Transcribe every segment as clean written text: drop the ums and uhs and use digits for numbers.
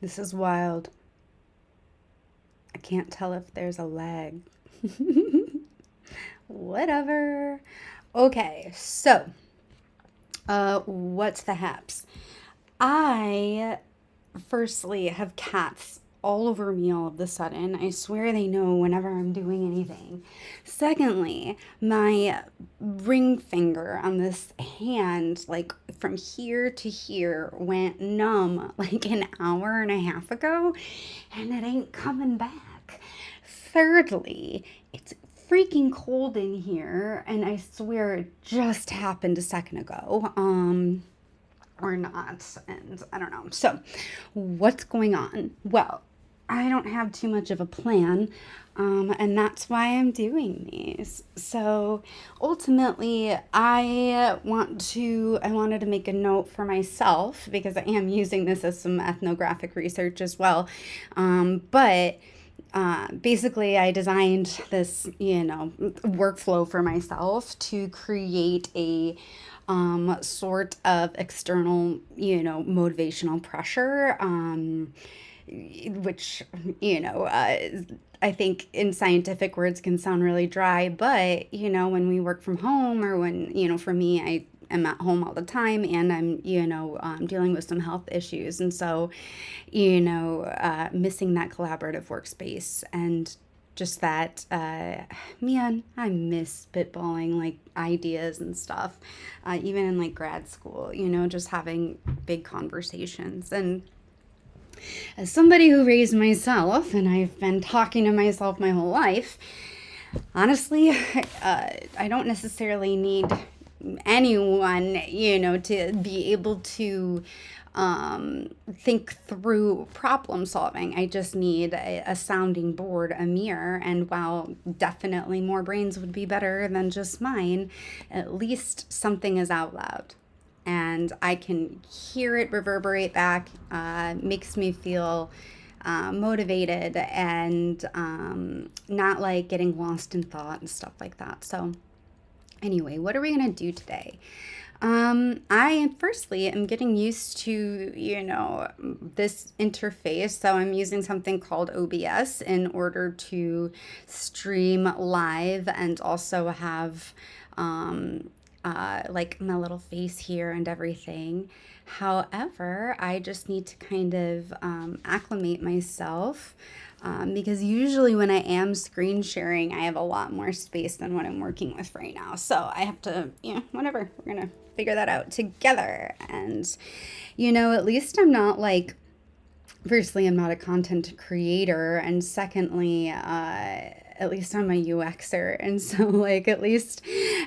This is wild. I can't tell if there's a lag. Whatever. Okay, so what's the haps? I firstly have cats all over me all of the sudden. I swear they know whenever I'm doing anything. Secondly, my ring finger on this hand, like from here to here, went numb like an hour and a half ago, and it ain't coming back. Thirdly, it's freaking cold in here, and I swear it just happened a second ago. Or not, and I don't know. So, what's going on? Well, I don't have too much of a plan, and that's why I'm doing these. So, ultimately, I wanted to make a note for myself because I am using this as some ethnographic research as well. But basically, I designed this, workflow for myself to create a sort of external, motivational pressure, which, I think in scientific words can sound really dry, but, when we work from home or when, for me, I am at home all the time and I'm, dealing with some health issues. And so, missing that collaborative workspace and just that, man, I miss spitballing like ideas and stuff, even in like grad school, just having big conversations. And as somebody who raised myself, and I've been talking to myself my whole life, honestly, I don't necessarily need anyone, to be able to think through problem solving. I just need a sounding board, a mirror, and while definitely more brains would be better than just mine, at least something is out loud. And I can hear it reverberate back, makes me feel motivated and not like getting lost in thought and stuff like that. So, anyway, what are we going to do today? I firstly am getting used to, this interface. So I'm using something called OBS in order to stream live and also have like my little face here and everything. However, I just need to kind of acclimate myself because usually when I am screen sharing, I have a lot more space than what I'm working with right now. So I have to, whatever, we're going to figure that out together. And, at least I'm not like, firstly, I'm not a content creator. And secondly, at least I'm a UXer. And so, like, at least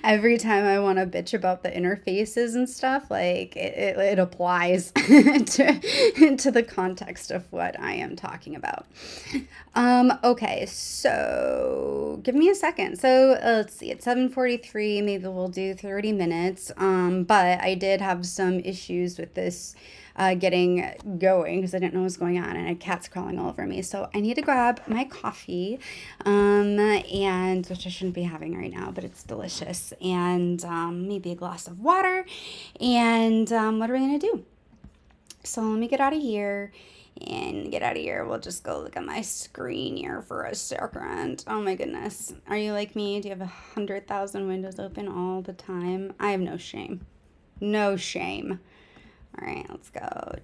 every time I want to bitch about the interfaces and stuff, like, it applies to the context of what I am talking about. Okay, so give me a second. So let's see, it's 7:43. Maybe we'll do 30 minutes. But I did have some issues with this getting going because I didn't know what was going on and a cat's crawling all over me. So I need to grab my coffee, and which I shouldn't be having right now, but it's delicious, and maybe a glass of water. And what are we gonna do? So let me get out of here. And get out of here. We'll just go look at my screen here for a second. Oh my goodness. Are you like me? Do you have 100,000 windows open all the time? I have no shame. No shame. All right, let's go.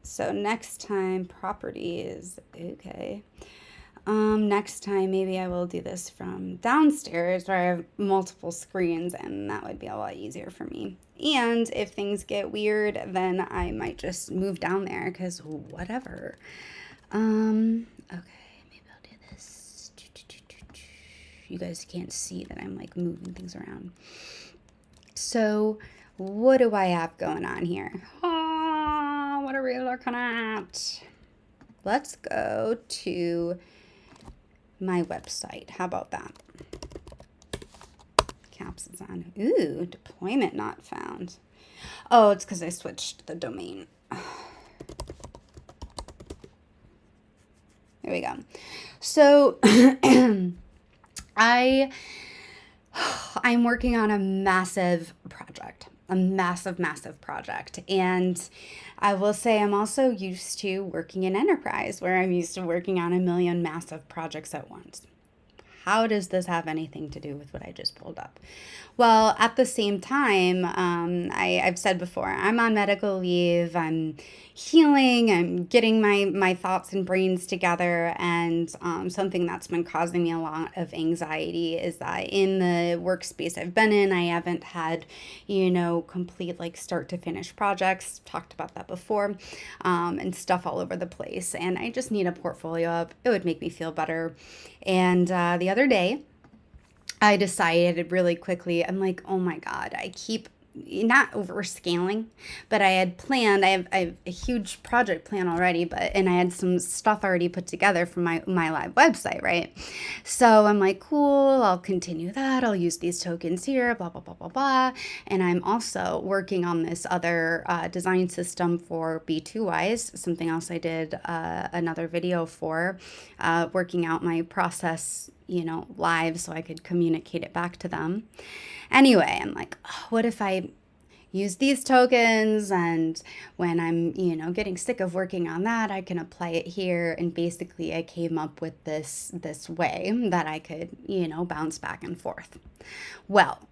So next time, properties. Okay. Next time, maybe I will do this from downstairs where I have multiple screens, and that would be a lot easier for me. And if things get weird, then I might just move down there because whatever. Okay, maybe I'll do this. You guys can't see that I'm like moving things around. So, what do I have going on here? What are we looking at? Let's go to my website. How about that? Caps is on. Ooh, deployment not found. Oh, it's because I switched the domain. There we go. So I'm working on a massive project. a massive, massive project. And I will say I'm also used to working in enterprise where I'm used to working on a million massive projects at once. How does this have anything to do with what I just pulled up? Well, at the same time, I've said before, I'm on medical leave. I'm healing. I'm getting my thoughts and brains together. And something that's been causing me a lot of anxiety is that in the workspace I've been in, I haven't had, complete like start to finish projects. Talked about that before, and stuff all over the place. And I just need a portfolio up. It would make me feel better. And the other day, I decided really quickly, I'm like, oh my God, I keep not overscaling, but I had planned, I have a huge project plan already, and I had some stuff already put together for my live website, right? So I'm like, cool, I'll continue that. I'll use these tokens here, blah, blah, blah, blah, blah. And I'm also working on this other design system for B2Ys, something else I did another video for, working out my process live so I could communicate it back to them. Anyway, I'm like, oh, what if I use these tokens, and when I'm, getting sick of working on that, I can apply it here. And basically I came up with this way that I could, bounce back and forth. Well,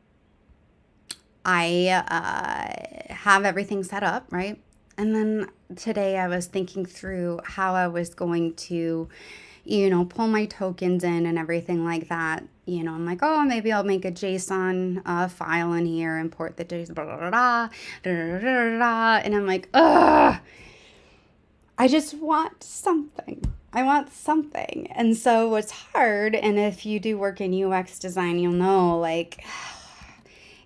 I have everything set up, right? And then today I was thinking through how I was going to pull my tokens in and everything like that. I'm like, oh, maybe I'll make a JSON file in here, import the JSON, blah, blah, blah, blah, blah, blah, blah, blah. And I'm like, ugh, I just want something. I want something. And so it's hard. And if you do work in UX design, you'll know, like,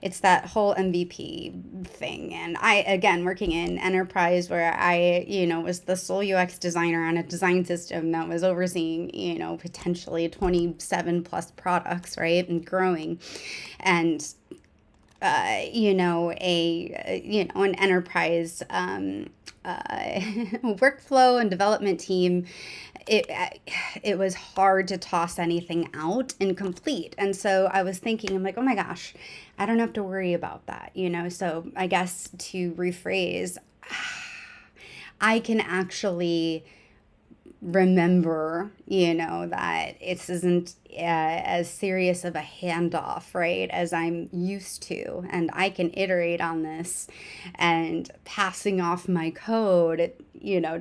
it's that whole MVP thing. And I, again, working in enterprise where I, was the sole UX designer on a design system that was overseeing, potentially 27 plus products, right? And growing. And, an enterprise workflow and development team, it was hard to toss anything out incomplete. And so I was thinking, I'm like, oh my gosh, I don't have to worry about that, So I guess to rephrase, I can actually remember, that it isn't as serious of a handoff, right, as I'm used to. And I can iterate on this, and passing off my code,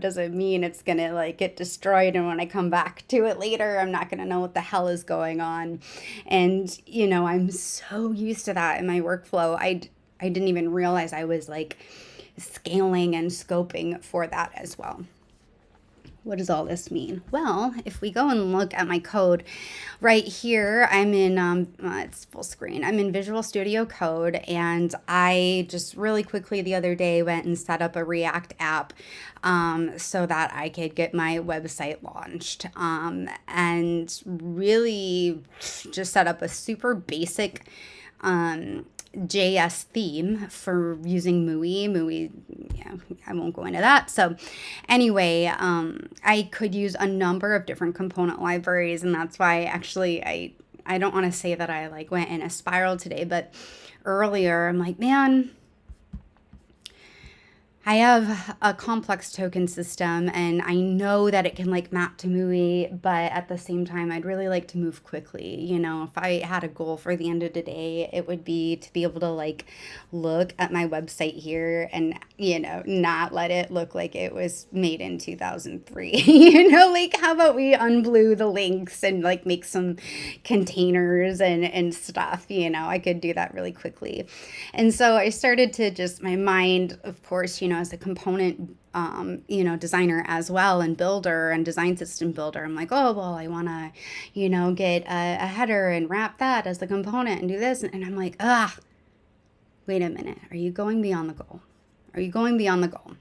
doesn't mean it's going to like get destroyed. And when I come back to it later, I'm not going to know what the hell is going on. And, I'm so used to that in my workflow. I didn't even realize I was like scaling and scoping for that as well. What does all this mean? Well, if we go and look at my code right here, I'm in, it's full screen. I'm in Visual Studio Code, and I just really quickly the other day went and set up a React app so that I could get my website launched, and really just set up a super basic JS theme for using MUI. MUI, yeah, I won't go into that. So anyway, I could use a number of different component libraries, and that's why actually I don't want to say that I like went in a spiral today, but earlier I'm like, man, I have a complex token system, and I know that it can like map to MUI, but at the same time, I'd really like to move quickly. If I had a goal for the end of the day, it would be to be able to like look at my website here and, not let it look like it was made in 2003. Like how about we unblue the links and like make some containers and stuff, I could do that really quickly. And so I started to just, my mind, of course, as a component, designer as well, and builder and design system builder, I'm like, oh, well, I want to, get a header and wrap that as the component and do this. And I'm like, wait a minute. Are you going beyond the goal? Are you going beyond the goal?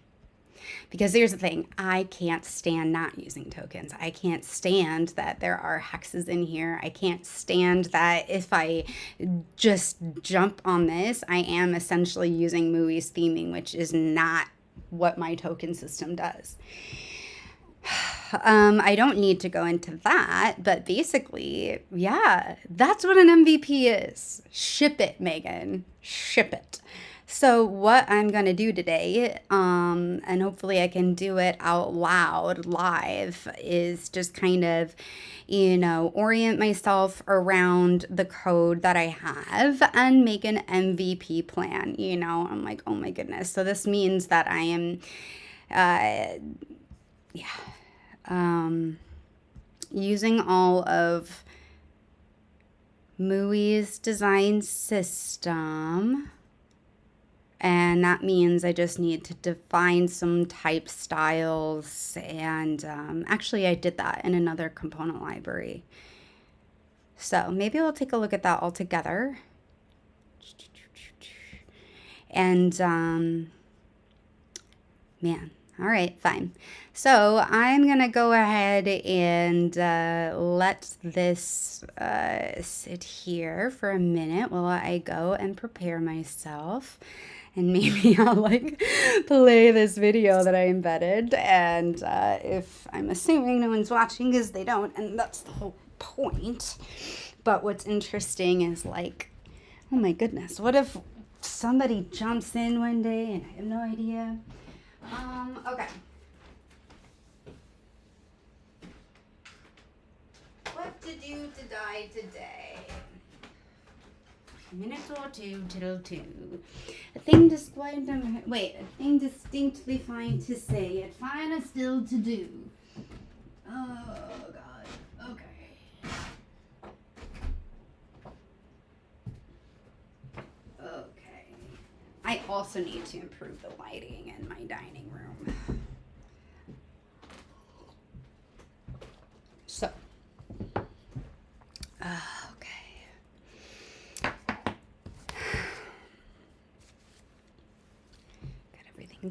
Because here's the thing, I can't stand not using tokens. I can't stand that there are hexes in here. I can't stand that if I just jump on this, I am essentially using MUI's theming, which is not what my token system does. I don't need to go into that, but basically, yeah, that's what an MVP is. Ship it, Megan. Ship it. So what I'm going to do today, and hopefully I can do it out loud live, is just kind of, orient myself around the code that I have and make an MVP plan. I'm like, oh my goodness. So this means that I am, uh, yeah, using all of MUI's design system. And that means I just need to define some type styles. And actually, I did that in another component library. So maybe we'll take a look at that all together. And man, all right, fine. So I'm going to go ahead and let this sit here for a minute while I go and prepare myself. And maybe I'll like play this video that I embedded. And if I'm assuming no one's watching, because they don't, and that's the whole point. But what's interesting is like, oh my goodness, what if somebody jumps in one day and I have no idea? Okay. What to do to die today? A minute or two, tittle two. A thing distinctly fine to say, yet finer still to do. Oh, God. Okay. Okay. I also need to improve the lighting in my dining room. So.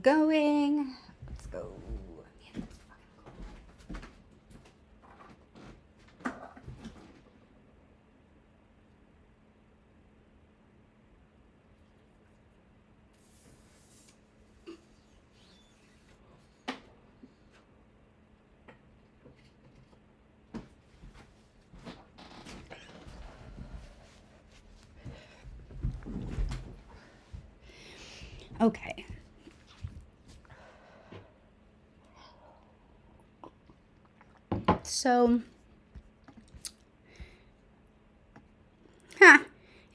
Going. Let's go. Man, it's fucking cold. Okay. So,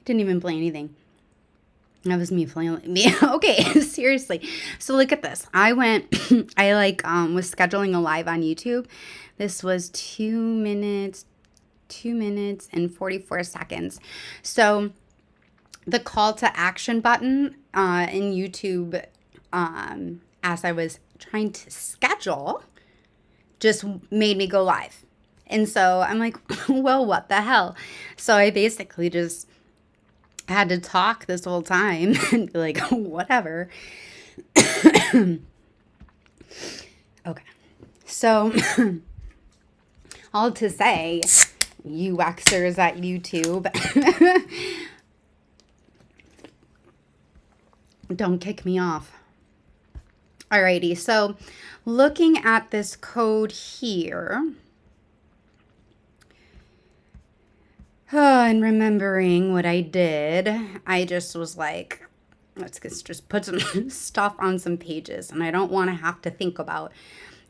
didn't even play anything. That was me playing. Okay, seriously. So look at this. I went, was scheduling a live on YouTube. This was 2 minutes and 44 seconds. So the call to action button in YouTube, as I was trying to schedule, just made me go live. And so I'm like, well, what the hell? So I basically just had to talk this whole time and be like, whatever. Okay. So all to say, UXers at YouTube, don't kick me off. Alrighty, so looking at this code here, and remembering what I did, I just was like, let's just put some stuff on some pages. And I don't want to have to think about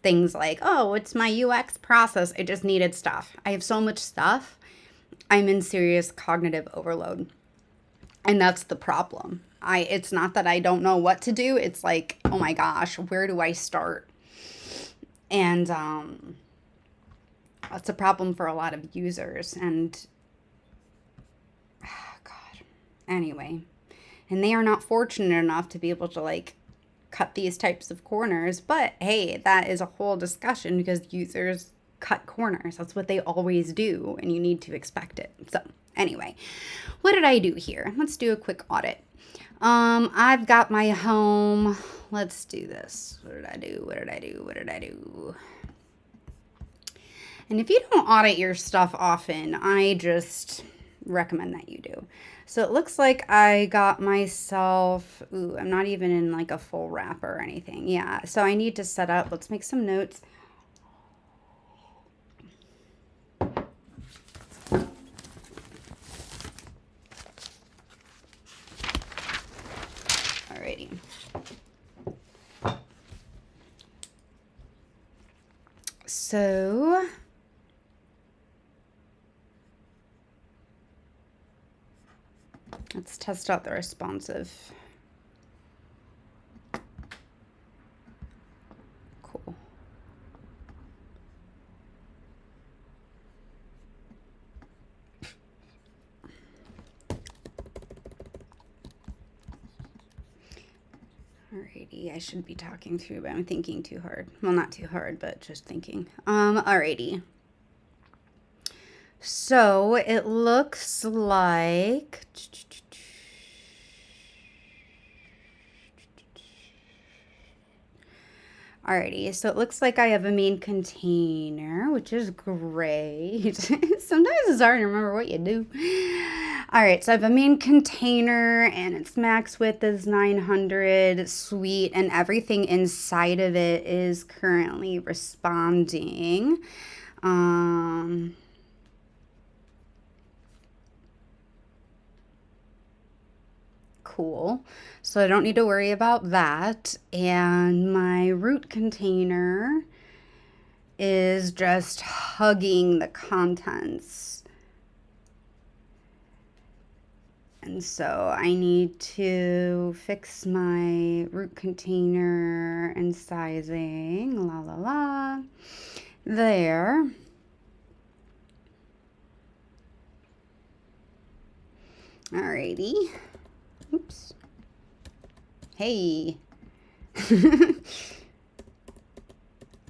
things like, oh, it's my UX process. I just needed stuff. I have so much stuff. I'm in serious cognitive overload. And that's the problem. It's not that I don't know what to do. It's like, oh my gosh, where do I start? And that's a problem for a lot of users. And God, anyway, and they are not fortunate enough to be able to like cut these types of corners. But hey, that is a whole discussion because users cut corners. That's what they always do, and you need to expect it. So anyway, what did I do here? Let's do a quick audit. I've got my home. Let's do this. What did I do? And if you don't audit your stuff often, I just recommend that you do. So it looks like I got myself, I'm not even in like a full wrap or anything. Yeah, so I need to set up, let's make some notes. So let's test out the responsive. Cool. Alrighty, I should be talking through, but I'm thinking too hard. Well, not too hard, but just thinking. Alrighty. So it looks like alrighty, so it looks like I have a main container, which is great. Sometimes it's hard to remember what you do. All right, so I have a main container and its max width is 900, sweet, and everything inside of it is currently responding. Cool. So I don't need to worry about that. And my root container is just hugging the contents. And so I need to fix my root container and sizing. La la la. There. Alrighty. Oops. Hey.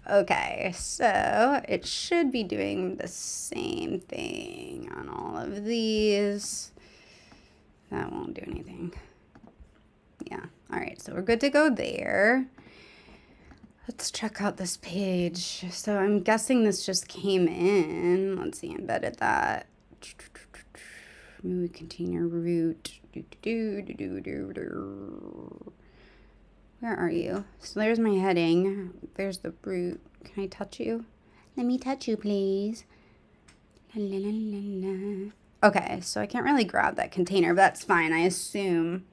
Okay, so it should be doing the same thing on all of these. That won't do anything. Yeah, all right, so we're good to go there. Let's check out this page. So I'm guessing this just came in. Let's see, embedded that. MUI container root. Where are you? So there's my heading. There's the root. Can I touch you? Let me touch you, please. La, la, la, la, la. Okay, so I can't really grab that container, but that's fine. I assume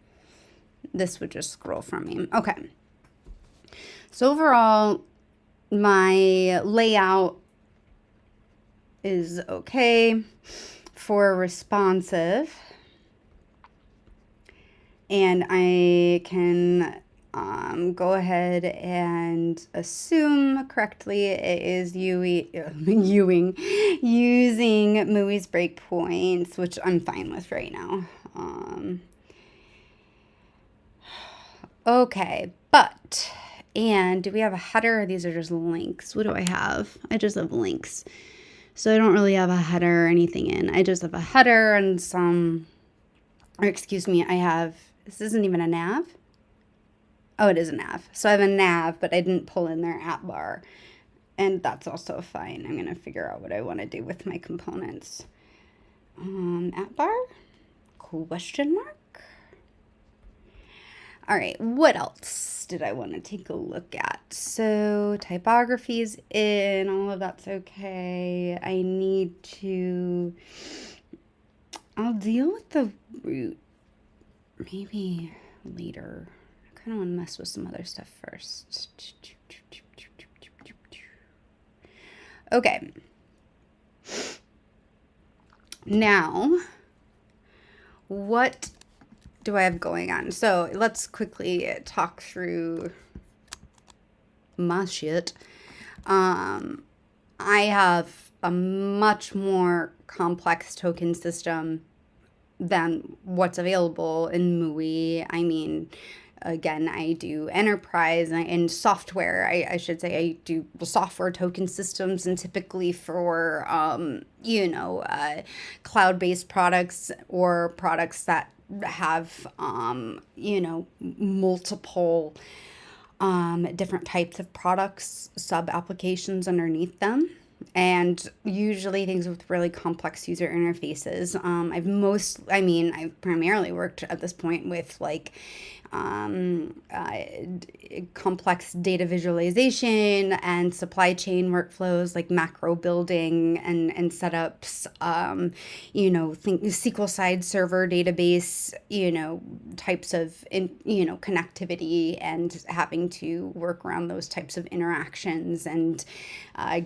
this would just scroll from me. Okay. So overall, my layout is okay for responsive. And I can go ahead and assume correctly it is using MUI's breakpoints, which I'm fine with right now. Okay, and do we have a header or these are just links? What do I have? I just have links. So I don't really have a header or anything in. I just have a header and this isn't even a nav. Oh, it is a nav. So I have a nav, but I didn't pull in their app bar. And that's also fine. I'm going to figure out what I want to do with my components. App bar? Question mark? All right, what else did I want to take a look at? So typography's in, all of that's okay. I'll deal with the root maybe later. I kind of want to mess with some other stuff first. Okay. Now, what do I have going on? So let's quickly talk through my shit. I have a much more complex token system than what's available in MUI. I mean, again, I do enterprise and software. I should say I do software token systems, and typically for cloud-based products or products that have multiple different types of products, sub applications underneath them. And usually things with really complex user interfaces. I've primarily worked at this point with complex data visualization and supply chain workflows like macro building and setups, think SQL side server database, types of, connectivity and having to work around those types of interactions and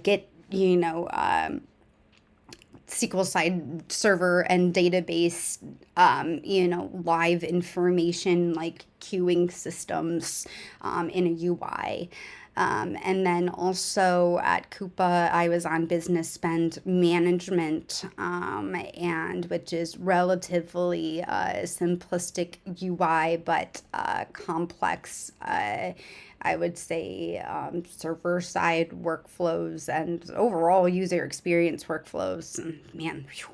get you know, SQL side server and database, live information like queuing systems in a UI. And then also at Coupa, I was on business spend management, and which is relatively simplistic UI, but complex. I would say server side workflows and overall user experience workflows. And man, whew,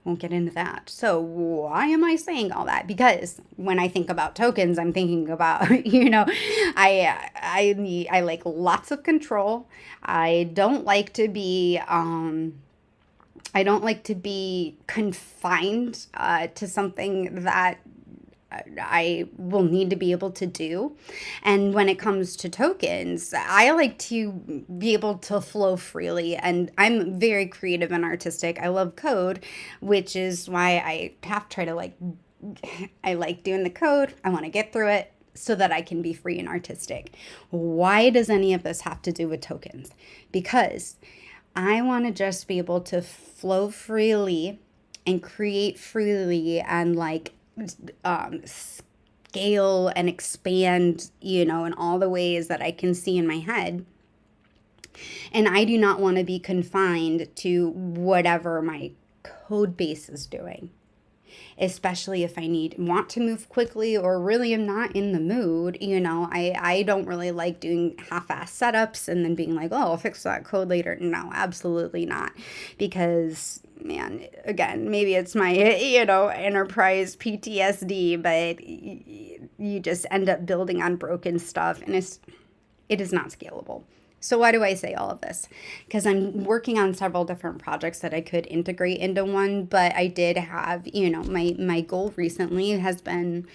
won't get into that. So why am I saying all that? Because when I think about tokens, I'm thinking about I like lots of control. I don't like to be I don't like to be confined to something that I will need to be able to do. And when it comes to tokens, I like to be able to flow freely. And I'm very creative and artistic. I love code, which is why I have to try to I like doing the code. I want to get through it so that I can be free and artistic. Why does any of this have to do with tokens? Because I want to just be able to flow freely and create freely and scale and expand, in all the ways that I can see in my head. And I do not want to be confined to whatever my code base is doing, especially if want to move quickly or really am not in the mood. I don't really like doing half-ass setups and then being like, oh, I'll fix that code later. No, absolutely not. Because man, again, maybe it's my, enterprise PTSD, but you just end up building on broken stuff and it is not scalable. So why do I say all of this? Because I'm working on several different projects that I could integrate into one, but I did have, my goal recently has been,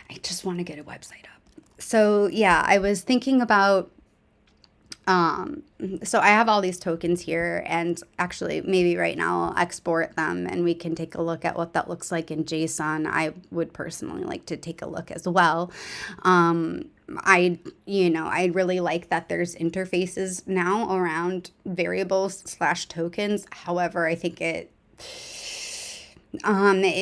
I just want to get a website up. So yeah, I was thinking about, so I have all these tokens here, and actually maybe right now I'll export them and we can take a look at what that looks like in JSON. I would personally like to take a look as well. I really like that there's interfaces now around variables/tokens. However, I think it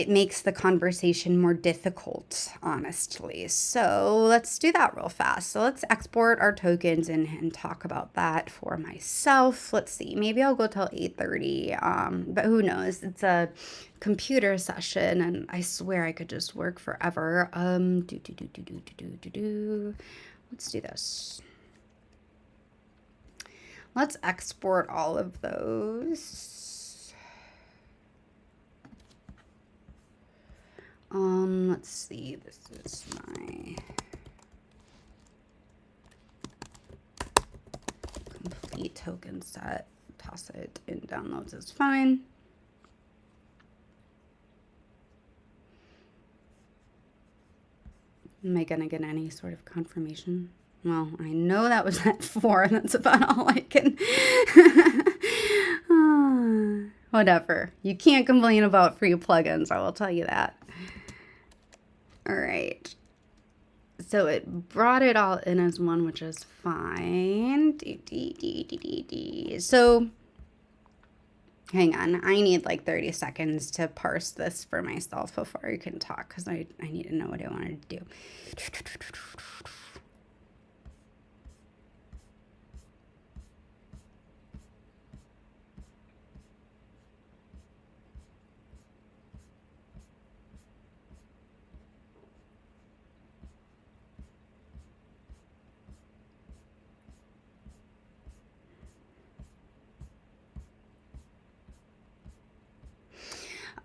makes the conversation more difficult, honestly. So let's do that real fast. So let's export our tokens and talk about that for myself. Let's see, maybe I'll go till 8:30, but who knows? It's a computer session and I swear I could just work forever. Let's do this. Let's export all of those. Let's see, this is my complete token set. Toss it in downloads is fine. Am I gonna get any sort of confirmation? Well, I know that was at 4, and that's about all I can. Whatever. You can't complain about free plugins, I will tell you that. All right. So it brought it all in as one, which is fine. So hang on. I need like 30 seconds to parse this for myself before I can talk, because I need to know what I wanted to do.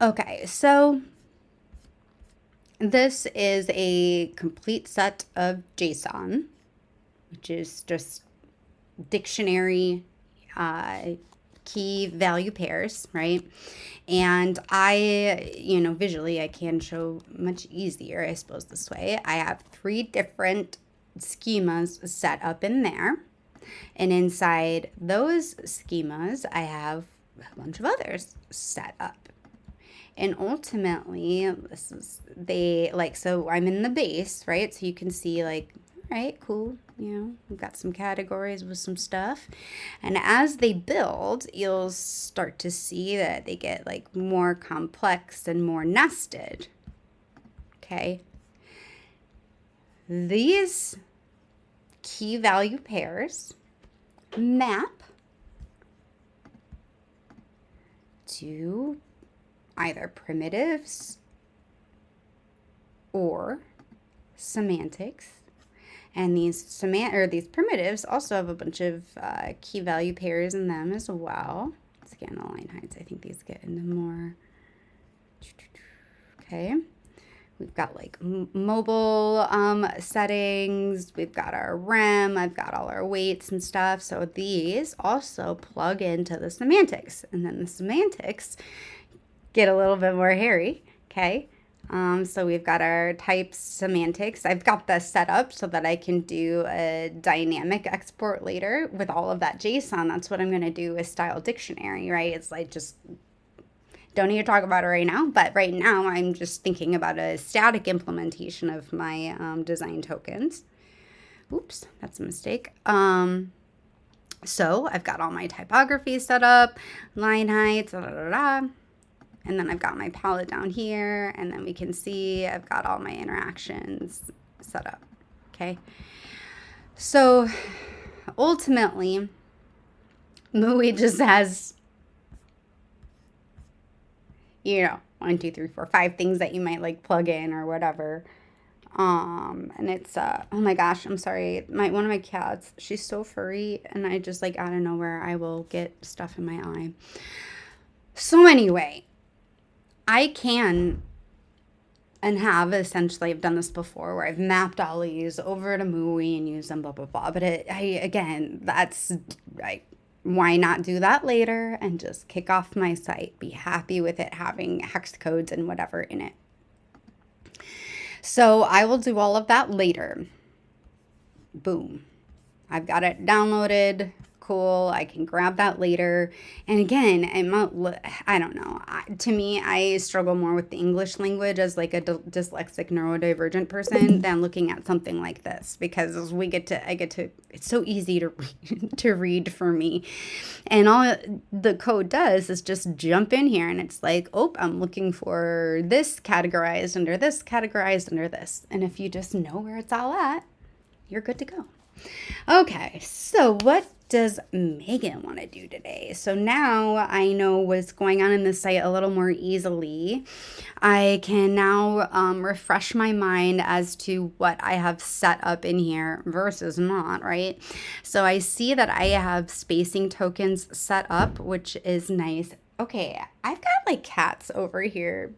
Okay, so this is a complete set of JSON, which is just dictionary key value pairs, right? And visually I can show much easier, I suppose, this way. I have 3 different schemas set up in there. And inside those schemas, I have a bunch of others set up. And ultimately, so I'm in the base, right? So you can see right, cool. We've got some categories with some stuff. And as they build, you'll start to see that they get like more complex and more nested. Okay. These key value pairs map to either primitives or semantics. And these primitives also have a bunch of key value pairs in them as well. Scan the line heights. I think these get into more. Okay. We've got like mobile settings. We've got our rem. I've got all our weights and stuff. So these also plug into the semantics. And then the semantics get a little bit more hairy. Okay. So we've got our types semantics. I've got this set up so that I can do a dynamic export later with all of that JSON. That's what I'm going to do with style dictionary, right? It's like just don't need to talk about it right now, but right now I'm just thinking about a static implementation of my design tokens. Oops, that's a mistake. So I've got all my typography set up, line heights, and then I've got my palette down here, and then we can see I've got all my interactions set up. Okay. So ultimately, MUI just has 1, 2, 3, 4, 5 things that you might like plug in or whatever. And it's oh my gosh, I'm sorry. One of my cats, she's so furry, and I just like out of nowhere I will get stuff in my eye. So anyway, I can and have essentially, I've done this before where I've mapped all these over to MUI and used them, blah blah blah. But why not do that later and just kick off my site, be happy with it having hex codes and whatever in it. So I will do all of that later. Boom. I've got it downloaded. Cool. I can grab that later. And again, I don't know. To me, I struggle more with the English language as like a dyslexic neurodivergent person than looking at something like this, because it's so easy to read for me. And all the code does is just jump in here and it's like, oh, I'm looking for this categorized under this, categorized under this. And if you just know where it's all at, you're good to go. Okay, so what does Megan want to do today? So now I know what's going on in the site a little more easily. I can now refresh my mind as to what I have set up in here versus not, right? So I see that I have spacing tokens set up, which is nice. Okay, I've got like cats over here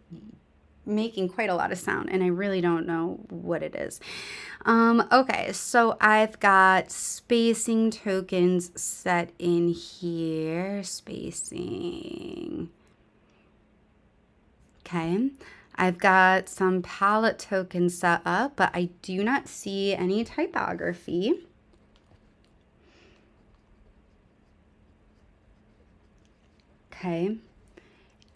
making quite a lot of sound, and I really don't know what it is. Okay, so I've got spacing tokens set in here. Spacing. Okay, I've got some palette tokens set up, but I do not see any typography. Okay.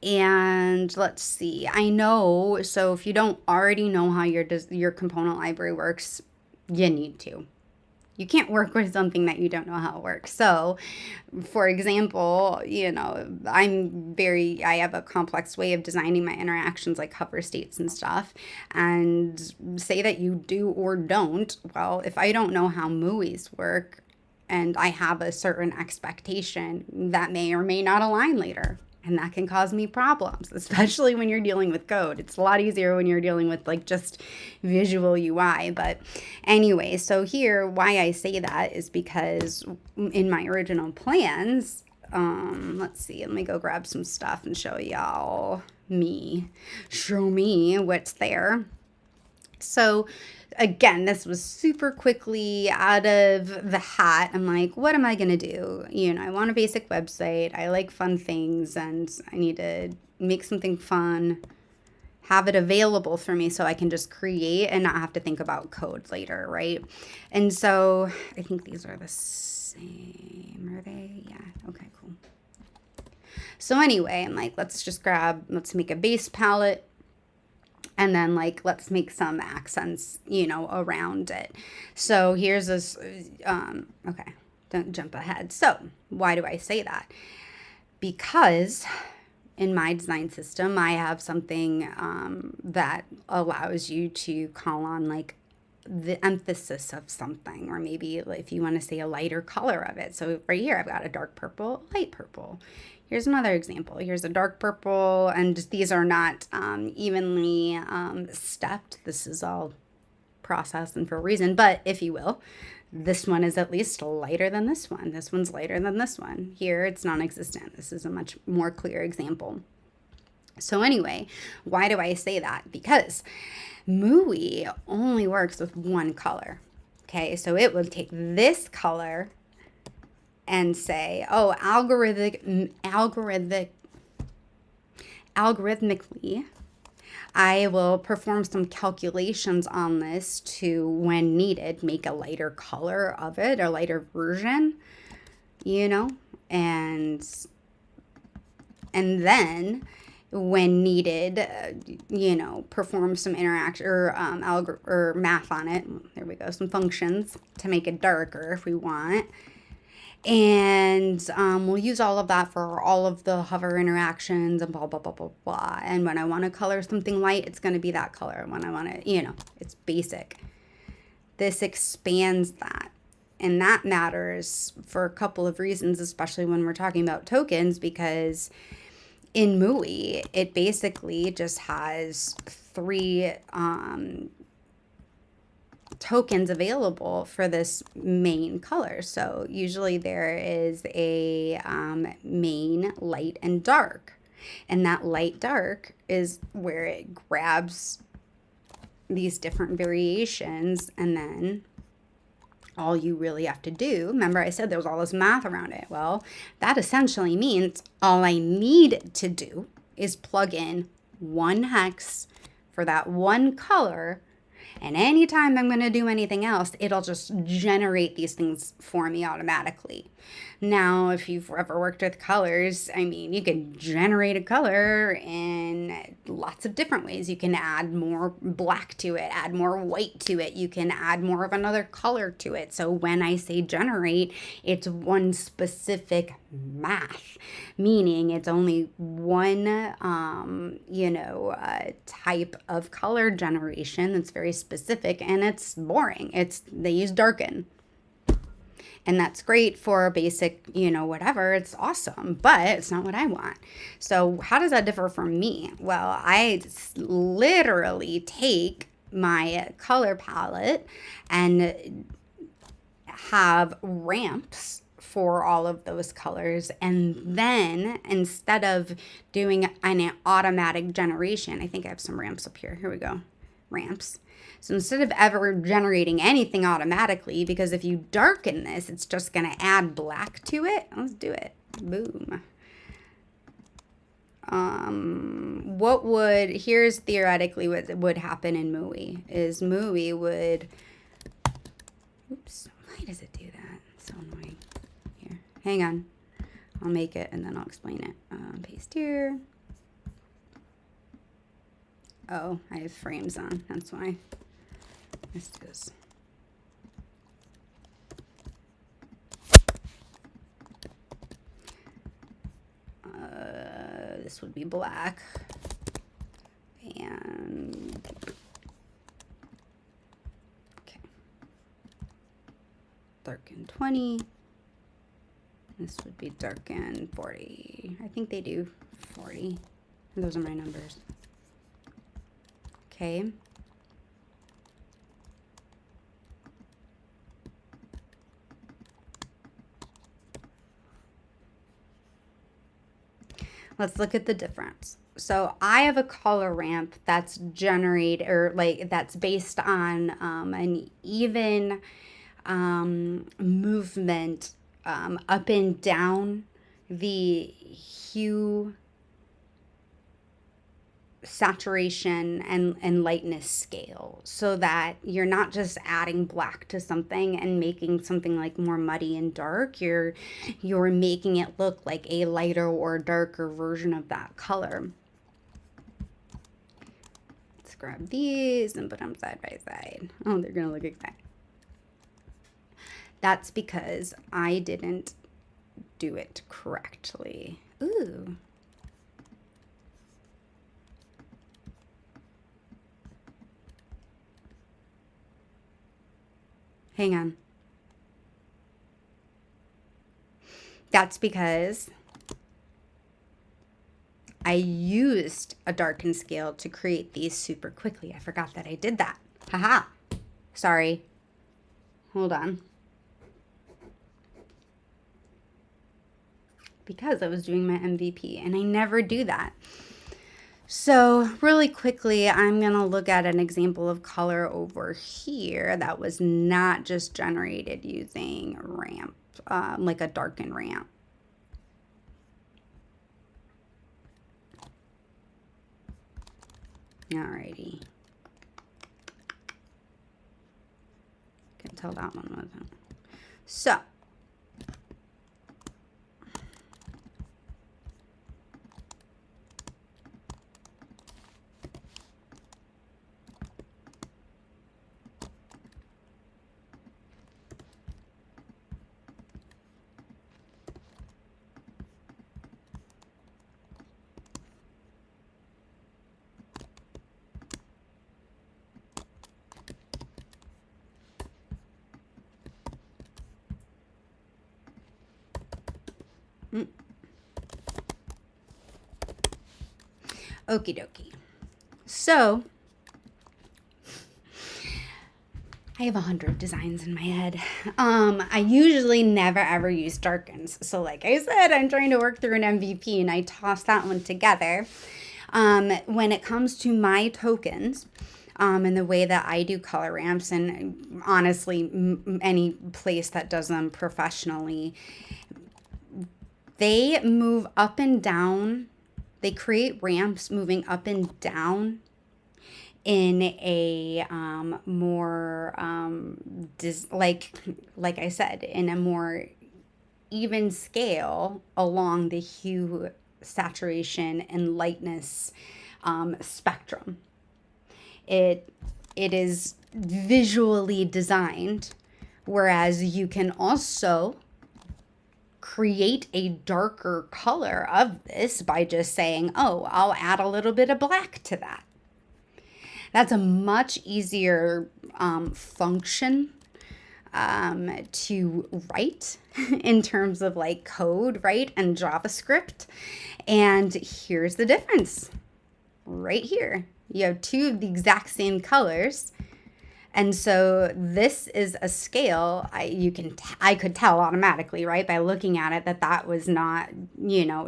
And let's see, I know, so if you don't already know how your component library works, you need to. You can't work with something that you don't know how it works. So, for example, I have a complex way of designing my interactions, like hover states and stuff. And say that you do or don't. Well, if I don't know how MUIs work and I have a certain expectation, that may or may not align later. And that can cause me problems, especially when you're dealing with code. It's a lot easier when you're dealing with like just visual UI. But anyway, so here, why I say that is because in my original plans, let's see, let me go grab some stuff and show me what's there. So again, this was super quickly out of the hat. I'm like, what am I going to do? I want a basic website. I like fun things, and I need to make something fun, have it available for me so I can just create and not have to think about code later, right? And so I think these are the same. Are they? Yeah. Okay, cool. So anyway, I'm like, let's make a base palette. And then like, let's make some accents, you know, around it. So here's this, okay, don't jump ahead. So why do I say that? Because in my design system, I have something that allows you to call on like the emphasis of something, or maybe if you want to say a lighter color of it. So right here, I've got a dark purple, light purple. Here's another example. Here's a dark purple, and these are not evenly stepped. This is all processed and for a reason, but if you will, this one is at least lighter than this one. This one's lighter than this one. Here, it's non-existent. This is a much more clear example. So anyway, why do I say that? Because MUI only works with one color. Okay, so it would take this color and say, oh, algorithmically, I will perform some calculations on this to, when needed, make a lighter color of it, a lighter version, you know, and then when needed, you know, perform some interaction or or math on it. There we go, some functions to make it darker if we want. And we'll use all of that for all of the hover interactions and blah, blah, blah, blah, blah. And when I want to color something light, it's going to be that color. When I want to, you know, it's basic. This expands that. And that matters for a couple of reasons, especially when we're talking about tokens, because in MUI, it basically just has 3 tokens available for this main color. So usually there is a main light and dark, and that light dark is where it grabs these different variations, and then all you really have to do, remember I said there was all this math around it. Well, that essentially means all I need to do is plug in 1 hex for that one color, and anytime I'm going to do anything else, it'll just generate these things for me automatically. Now, if you've ever worked with colors, I mean, you can generate a color in lots of different ways. You can add more black to it, add more white to it. You can add more of another color to it. So when I say generate, it's one specific math, meaning it's only one, type of color generation that's very specific, and it's boring. They use darken. And that's great for basic, whatever. It's awesome, but it's not what I want. So how does that differ from me? Well, I literally take my color palette and have ramps for all of those colors. And then instead of doing an automatic generation, I think I have some ramps up here. Here we go. Ramps. So instead of ever generating anything automatically, because if you darken this, it's just going to add black to it. Let's do it. Boom. Here's theoretically what would happen in MUI, is MUI would, oops, why does it do that? It's so annoying. Here, hang on. I'll make it and then I'll explain it. Paste here. Oh, I have frames on, that's why. This goes. This would be black. And okay. Darken 20. This would be darken 40. I think they do 40. Those are my numbers. Okay. Let's look at the difference. So I have a color ramp that's that's based on an even movement up and down the hue, saturation, and lightness scale, so that you're not just adding black to something and making something like more muddy and dark. You're making it look like a lighter or darker version of that color. Let's grab these and put them side by side. Oh, they're gonna look exact. That's because I didn't do it correctly. Ooh. Hang on. That's because I used a darken scale to create these super quickly. I forgot that I did that. Haha. Sorry. Hold on. Because I was doing my MVP and I never do that. So really quickly, I'm going to look at an example of color over here that was not just generated using ramp, like a darken ramp. Alrighty. Can tell that one wasn't. So. Okie dokie. So I have 100 designs in my head. I usually never ever use darkens. So like I said, I'm trying to work through an MVP and I toss that one together. When it comes to my tokens, and the way that I do color ramps, and honestly, any place that does them professionally, they move up and down. They create ramps moving up and down in a more, like I said, in a more even scale along the hue, saturation, and lightness spectrum. It is visually designed, whereas you can also create a darker color of this by just saying, oh, I'll add a little bit of black to that. That's a much easier function to write in terms of like code, right, and JavaScript. And here's the difference right here. You have two of the exact same colors. And so this is a scale I could tell automatically, right, by looking at it that was not,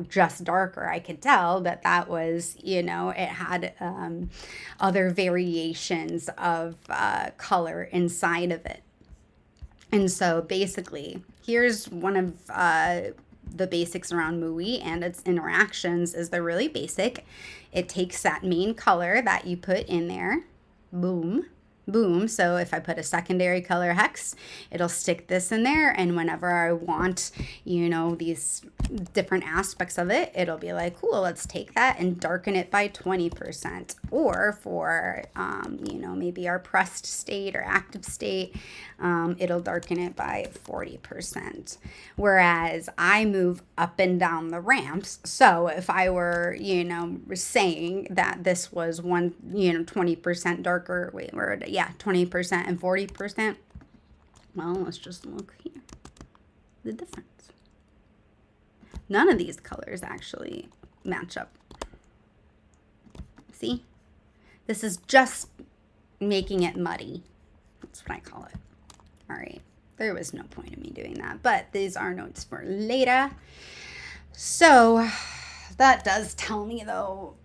just darker. I could tell that was, it had other variations of color inside of it. And so basically, here's one of the basics around MUI and its interactions is they're really basic. It takes that main color that you put in there, boom. Boom. So if I put a secondary color hex, it'll stick this in there. And whenever I want, these different aspects of it, it'll be like, cool, let's take that and darken it by 20%. Or for, maybe our pressed state or active state, it'll darken it by 40%. Whereas I move up and down the ramps. So if I were, saying that this was 20% darker, 20% and 40%. Well, let's just look here. The difference. None of these colors actually match up. See? This is just making it muddy. That's what I call it. All right. There was no point in me doing that, but these are notes for later. So that does tell me, though,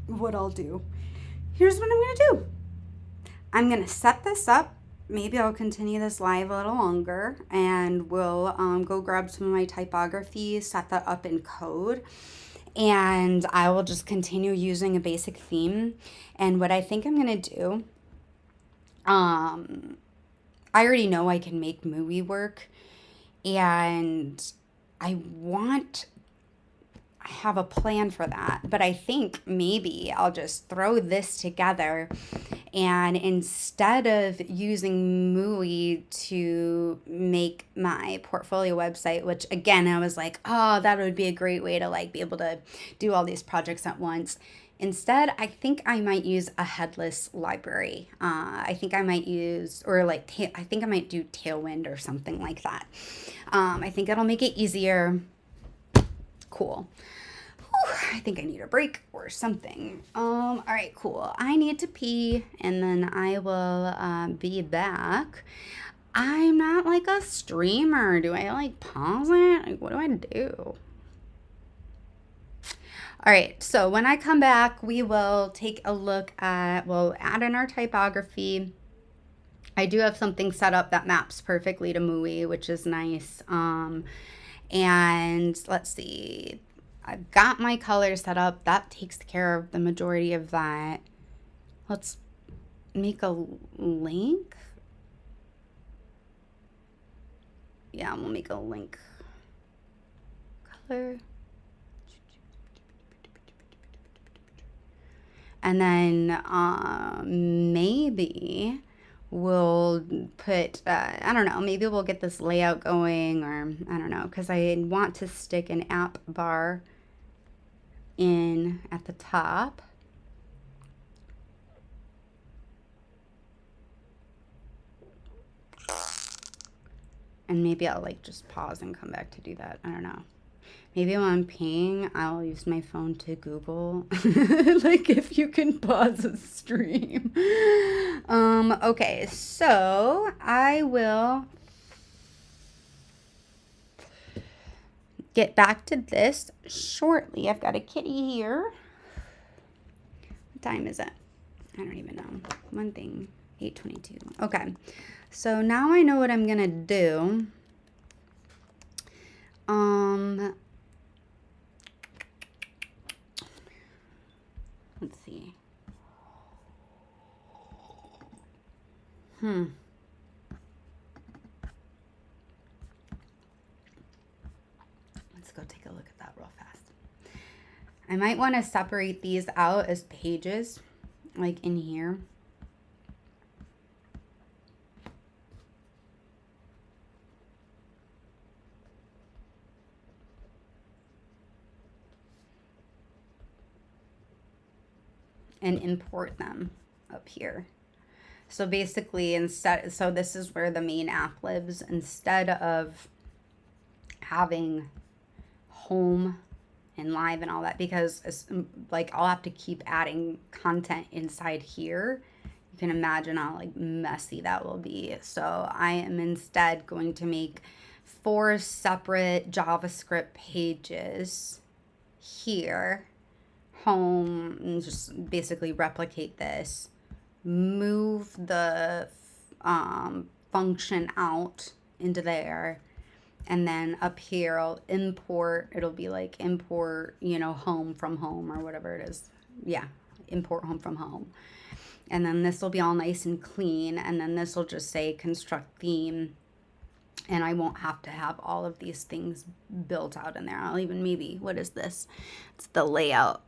what I'll do. Here's what I'm going to do. I'm going to set this up. Maybe I'll continue this live a little longer and we'll go grab some of my typography, set that up in code, and I will just continue using a basic theme. And what I think I'm going to do, I already know I can make MUI work, and I want have a plan for that, but I think maybe I'll just throw this together, and instead of using MUI to make my portfolio website, which again I was like, oh, that would be a great way to like be able to do all these projects at once. Instead, I think I might use a headless library. I think I might use, or like, I think I might do Tailwind or something like that. I think it'll make it easier. Cool. I think I need a break or something. All right, cool. I need to pee, and then I will be back. I'm not like a streamer. Do I like pause it? Like, what do I do? All right, so when I come back, we will take a look at, we'll add in our typography. I do have something set up that maps perfectly to MUI, which is nice. And let's see, I've got my color set up. That takes care of the majority of that. Let's make a link. Yeah, we'll make a link color. And then maybe we'll put, I don't know, maybe we'll get this layout going, or I don't know, because I want to stick an app bar in at the top. And maybe I'll like just pause and come back to do that. I don't know. Maybe when I'm peeing, I'll use my phone to Google, like if you can pause a stream. Okay, so I will get back to this shortly. I've got a kitty here. What time is it? I don't even know. One thing, 8:22. Okay, so now I know what I'm gonna do. Let's see. Let's go take a look at that real fast. I might want to separate these out as pages, like in here. And import them up here. So basically, so this is where the main app lives. Instead of having home and live and all that, because it's, like, I'll have to keep adding content inside here. You can imagine how like messy that will be. So I am instead going to make 4 separate JavaScript pages here, home, and just basically replicate this, move the function out into there, and then up here I'll import, it'll be like import, home from home, or whatever it is. Yeah, import home from home. And then this will be all nice and clean, and then this will just say construct theme, and I won't have to have all of these things built out in there. I'll even maybe, what is this? It's the layout.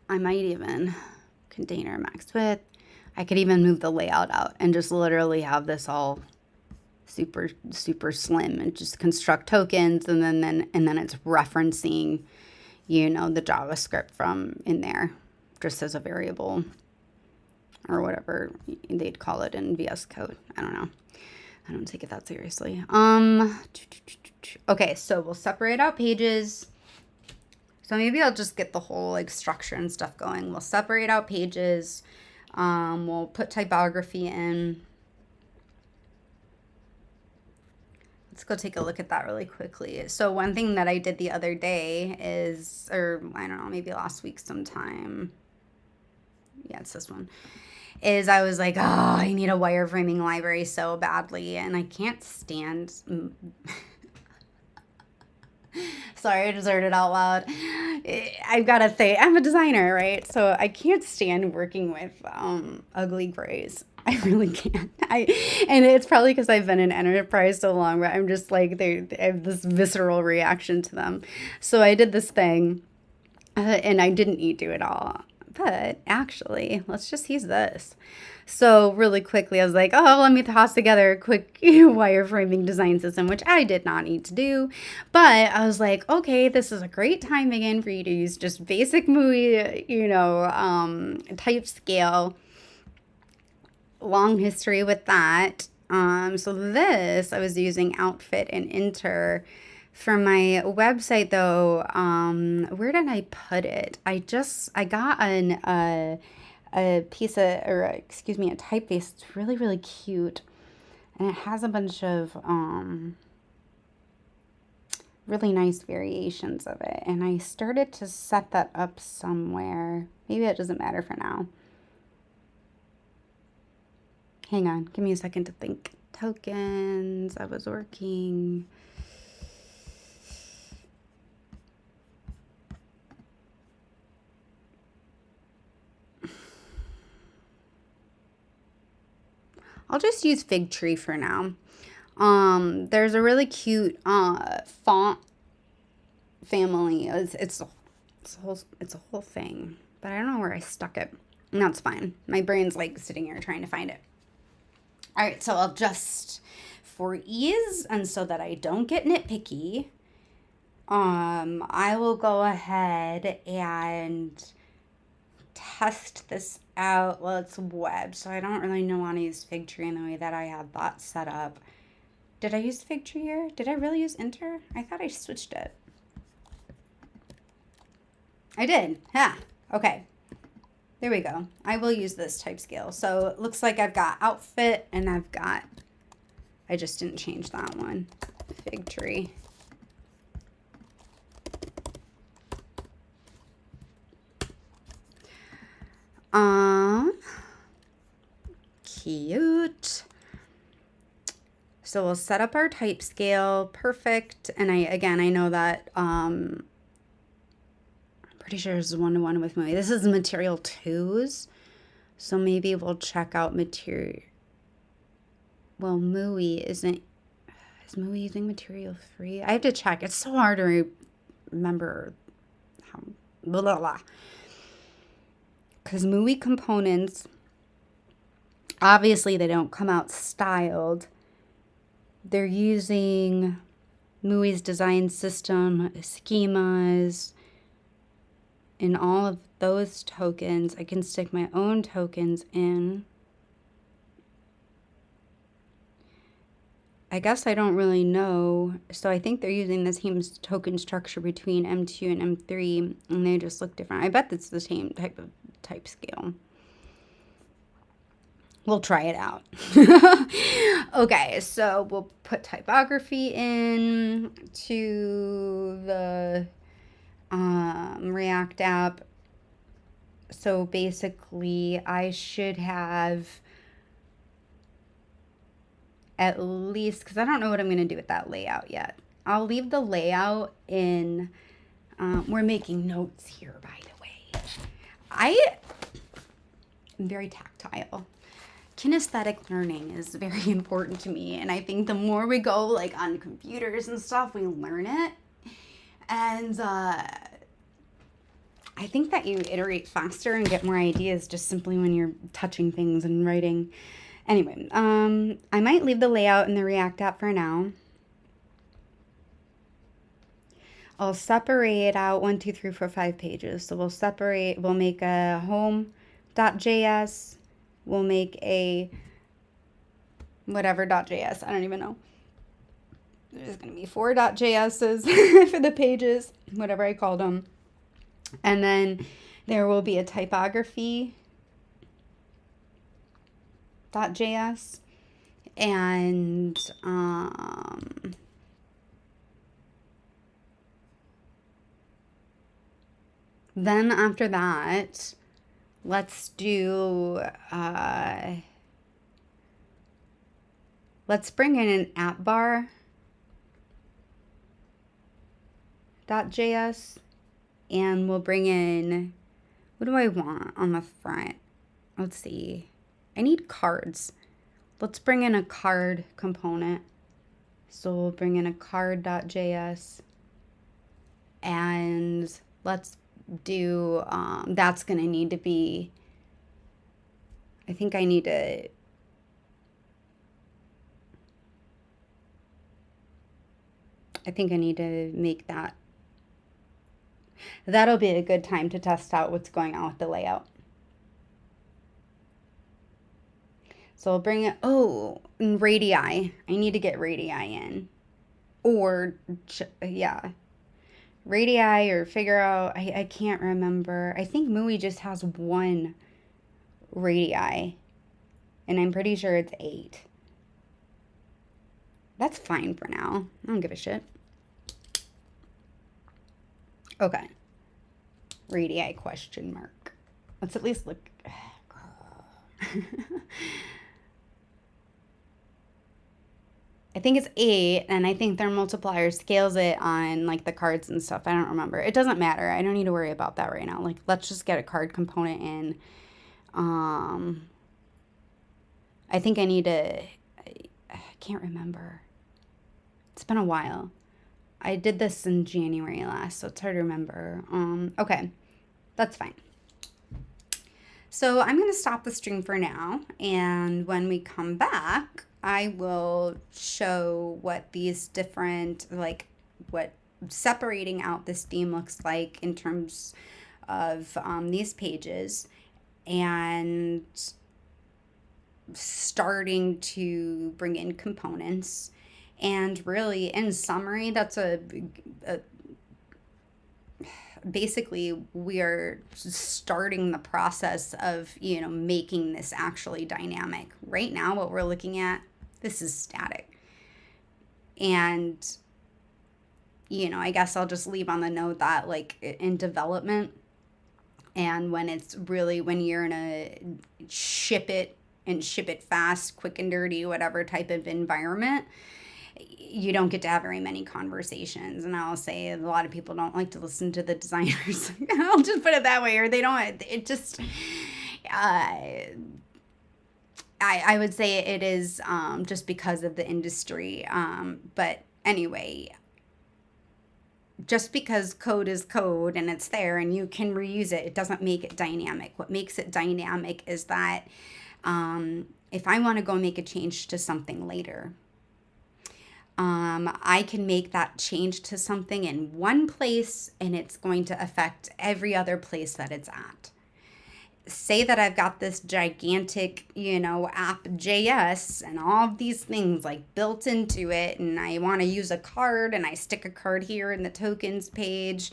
I might even container max width. I could even move the layout out and just literally have this all super slim, and just construct tokens, and then it's referencing, the JavaScript from in there, just as a variable, or whatever they'd call it in VS Code. I don't know. I don't take it that seriously. Okay, so we'll separate out pages. So maybe I'll just get the whole like structure and stuff going. We'll separate out pages. We'll put typography in. Let's go take a look at that really quickly. So one thing that I did the other day is, or I don't know, maybe last week sometime. Yeah, it's this one. Is I was like, oh, I need a wireframing library so badly, and I can't stand Sorry, I just heard it out loud. I've got to say, I'm a designer, right? So I can't stand working with ugly grays. I really can't. And it's probably because I've been in enterprise so long, where I'm just like I have this visceral reaction to them. So I did this thing, and I didn't need to at all. But actually, let's just use this. So really quickly, I was like, oh, let me toss together a quick wireframing design system, which I did not need to do. But I was like, okay, this is a great time again for you to use just basic MUI, type scale. Long history with that. So this, I was using Outfit and Enter. For my website though, where did I put it? I got a piece of, or excuse me, a typeface. It's really, really cute. And it has a bunch of really nice variations of it. And I started to set that up somewhere. Maybe it doesn't matter for now. Hang on, give me a second to think. Tokens, I was working. I'll just use Fig Tree for now. There's a really cute font family. It's a whole thing, but I don't know where I stuck it. And that's fine. My brain's like sitting here trying to find it. All right, so I'll just, for ease and so that I don't get nitpicky, I will go ahead and test this out. Well, it's web, so I don't really want to use Fig Tree in the way that I had that set up. Did I use Fig Tree here? Did I really use Enter? I thought I switched it. I did. Yeah. Okay. There we go. I will use this type scale. So it looks like I've got Outfit and I just didn't change that one. Fig Tree. Cute. So we'll set up our type scale. Perfect. And I know that, I'm pretty sure this is 1-to-1 with MUI. This is material 2s. So maybe we'll check out material. Well, MUI isn't, is MUI using material 3? I have to check. It's so hard to remember how, blah, blah, blah. Because MUI components, obviously they don't come out styled. They're using MUI's design system, schemas, and all of those tokens. I can stick my own tokens in. I guess I don't really know. So I think they're using the same token structure between M2 and M3, and they just look different. I bet it's the same type of type scale. We'll try it out. Okay, so we'll put typography in to the React app. So basically, I should have at least, because I don't know what I'm going to do with that layout yet. I'll leave the layout in, we're making notes here, by the way. I am very tactile. Kinesthetic learning is very important to me, and I think the more we go like on computers and stuff, we learn it. And I think that you iterate faster and get more ideas just simply when you're touching things and writing. Anyway, I might leave the layout in the React app for now. I'll separate out 1, 2, 3, 4, 5 pages. So we'll make a home.js. We'll make a whatever.js. I don't even know. There's going to be 4.js's for the pages, whatever I called them. And then there will be a typography.js. And then after that, let's do, let's bring in an app bar. card.js, and we'll bring in, what do I want on the front? Let's see. I need cards. Let's bring in a card component. So we'll bring in a card.js, and let's do, that's going to need to be, I think I need to, make that. That'll be a good time to test out what's going on with the layout. So I'll bring it, and radii. I need to get radii in. Or, yeah, radii, or figure out, I can't remember. I think MUI just has one radii, and I'm pretty sure it's 8. That's fine for now. I don't give a shit. Okay. Radii question mark. Let's at least look. I think it's 8, and I think their multiplier scales it on like the cards and stuff. I don't remember. It doesn't matter. I don't need to worry about that right now. Like, let's just get a card component in. I think I need to, I can't remember. It's been a while. I did this in January last, so it's hard to remember. Okay, that's fine. So I'm going to stop the stream for now, and when we come back, I will show what these different, like, what separating out this theme looks like in terms of these pages, and starting to bring in components. And really, in summary, that's basically, we are starting the process of, making this actually dynamic. Right now, what we're looking at, this is static. And, I guess I'll just leave on the note that, like, in development, and when you're in a ship it fast, quick and dirty, whatever type of environment, you don't get to have very many conversations. And I'll say a lot of people don't like to listen to the designers. I'll just put it that way. Or they don't, it just, I would say it is just because of the industry. But anyway, just because code is code and it's there and you can reuse it, it doesn't make it dynamic. What makes it dynamic is that if I want to go make a change to something later, I can make that change to something in one place, and it's going to affect every other place that it's at. Say that I've got this gigantic, app JS and all of these things like built into it, and I want to use a card, and I stick a card here in the tokens page.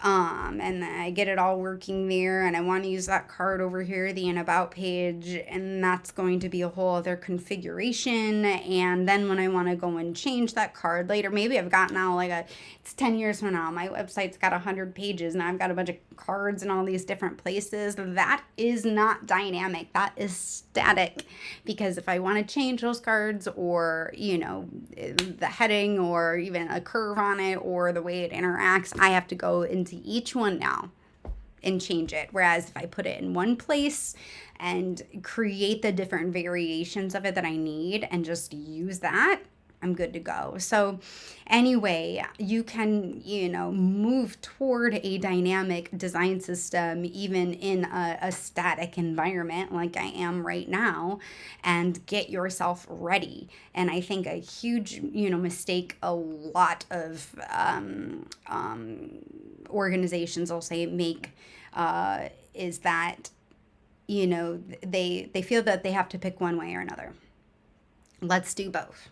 And I get it all working there, and I want to use that card over here, the in about page, and that's going to be a whole other configuration. And then when I want to go and change that card later, maybe I've got now it's 10 years from now, my website's got 100 pages and I've got a bunch of cards in all these different places. That is not dynamic. That is static, because if I want to change those cards, or the heading, or even a curve on it, or the way it interacts, I have to go into each one now and change it. Whereas if I put it in one place and create the different variations of it that I need and just use that, I'm good to go. So anyway, you can, move toward a dynamic design system even in a static environment like I am right now, and get yourself ready. And I think a huge, mistake a lot of organizations, I'll say, make is that, they feel that they have to pick one way or another. Let's do both.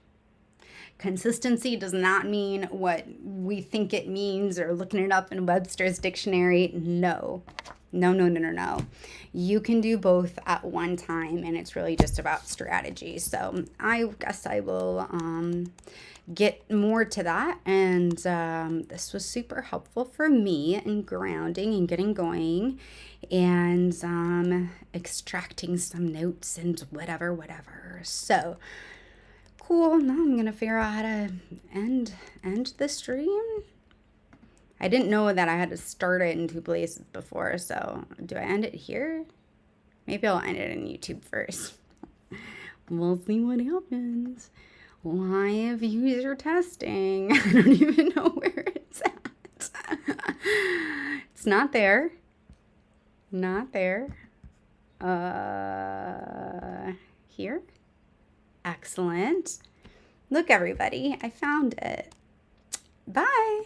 Consistency does not mean what we think it means, or looking it up in Webster's dictionary. No. You can do both at one time, and it's really just about strategy. So I guess I will get more to that. And this was super helpful for me in grounding and getting going, and extracting some notes and whatever. So cool. Now I'm gonna figure out how to end the stream. I didn't know that I had to start it in two places before, so do I end it here? Maybe I'll end it in YouTube first. We'll see what happens. Live user testing. I don't even know where it's at. It's not there. Not there. Here. Excellent. Look, everybody, I found it. Bye.